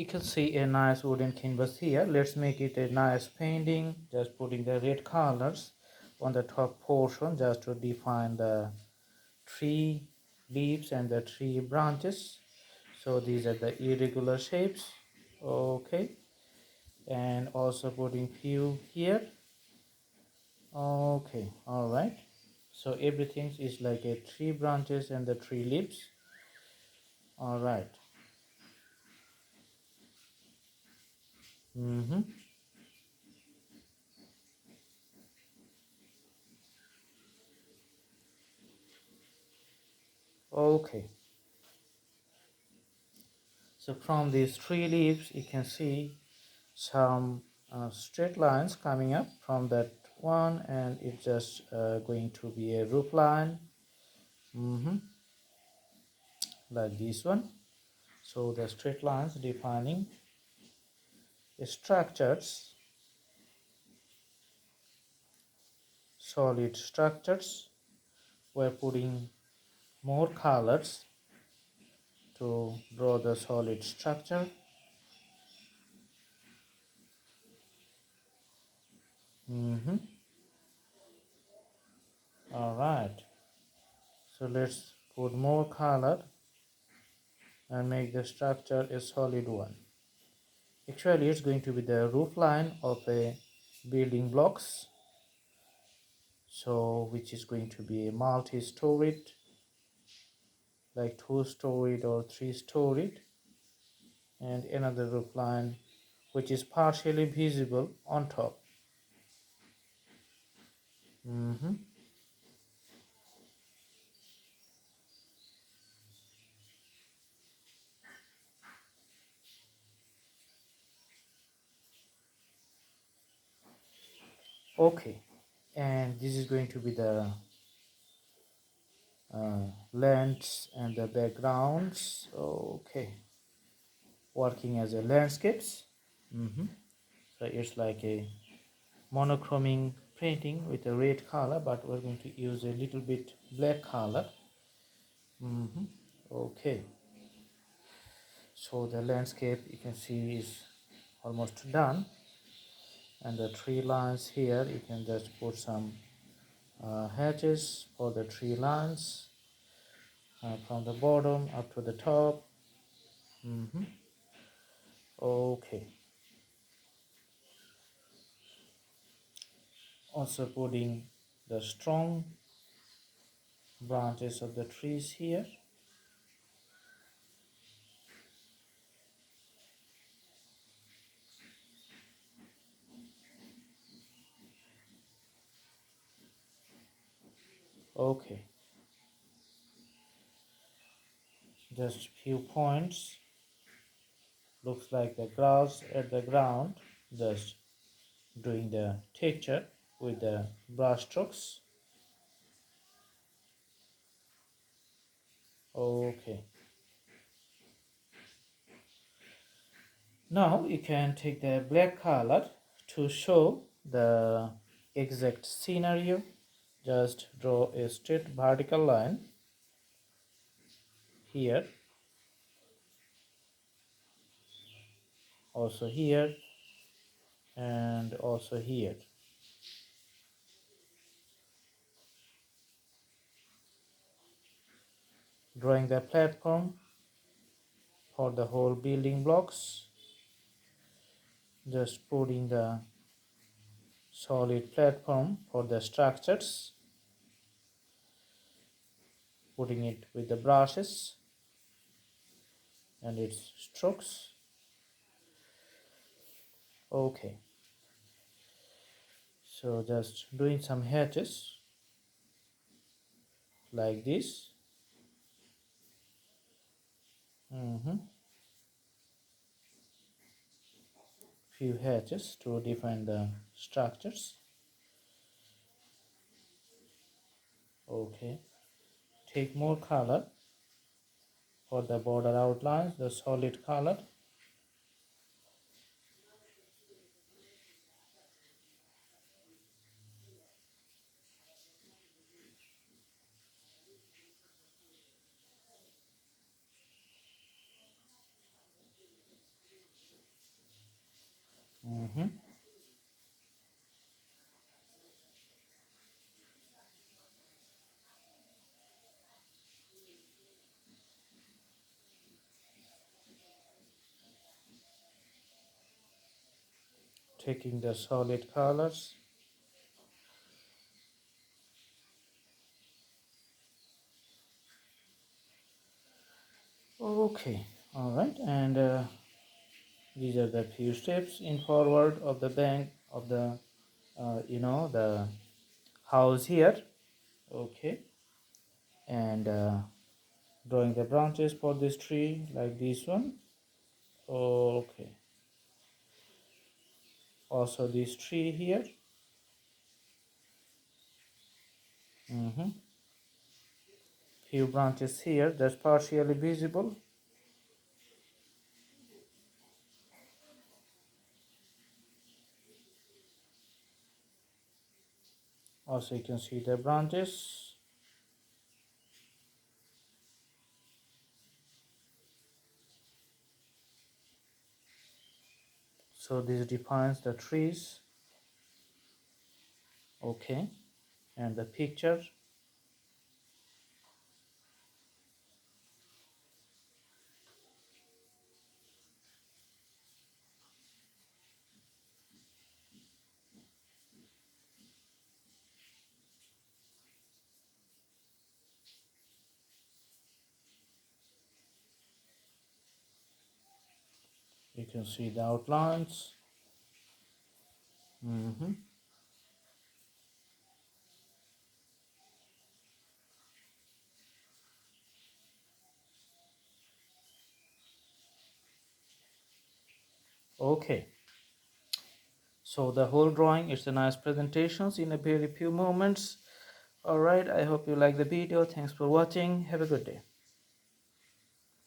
You can see a nice wooden canvas here. Let's make it a nice painting. Just putting the red colors on the top portion just to define the tree leaves and the tree branches. So these are the irregular shapes. Okay, and also putting few here. Okay, all right. So everything is like a tree branches and the tree leaves. All right. Mm-hmm. Okay. So from these tree leaves, you can see some straight lines coming up from that one, and it's just going to be a roof line. Mm-hmm. Like this one. So the straight lines defining structures, solid structures. We're putting more colors to draw the solid structure. Mm-hmm. All right. So let's put more color and make the structure a solid one. Actually, it's going to be the roof line of a building blocks. So which is going to be a multi-storied, like two-storied or three-storied, and another roof line which is partially visible on top. Mm-hmm. Okay, and this is going to be the lands and the backgrounds. Okay, working as a landscapes. Mm-hmm. So it's like a monochroming painting with a red color, but we're going to use a little bit black color. Mm-hmm. Okay, so the landscape you can see is almost done, and the tree lines here you can just put some hatches for the tree lines from the bottom up to the top. Mm-hmm. Okay, also putting the strong branches of the trees here. Okay, just few points, looks like the grass at the ground, just doing the texture with the brush strokes. Okay, now you can take the black color to show the exact scenario. Just draw a straight vertical line here, also here, and also here. Drawing the platform for the whole building blocks, just putting the solid platform for the structures, putting it with the brushes and its strokes. Okay, so just doing some hatches like this. Few hatches to define the structures. Okay, take more color for the border outlines, the solid color. Mm-hmm. Taking the solid colors. Okay, all right, and these are the few steps in forward of the bank of the the house here. Okay, and drawing the branches for this tree like this one. Okay, also this tree here. Mm-hmm. Few branches here that's partially visible. Also you can see the branches. So this defines the trees. Okay, and the picture. You can see the outlines. Mm-hmm. Okay, so the whole drawing is a nice presentations in a very few moments. All right, I hope you like the video. Thanks for watching. Have a good day.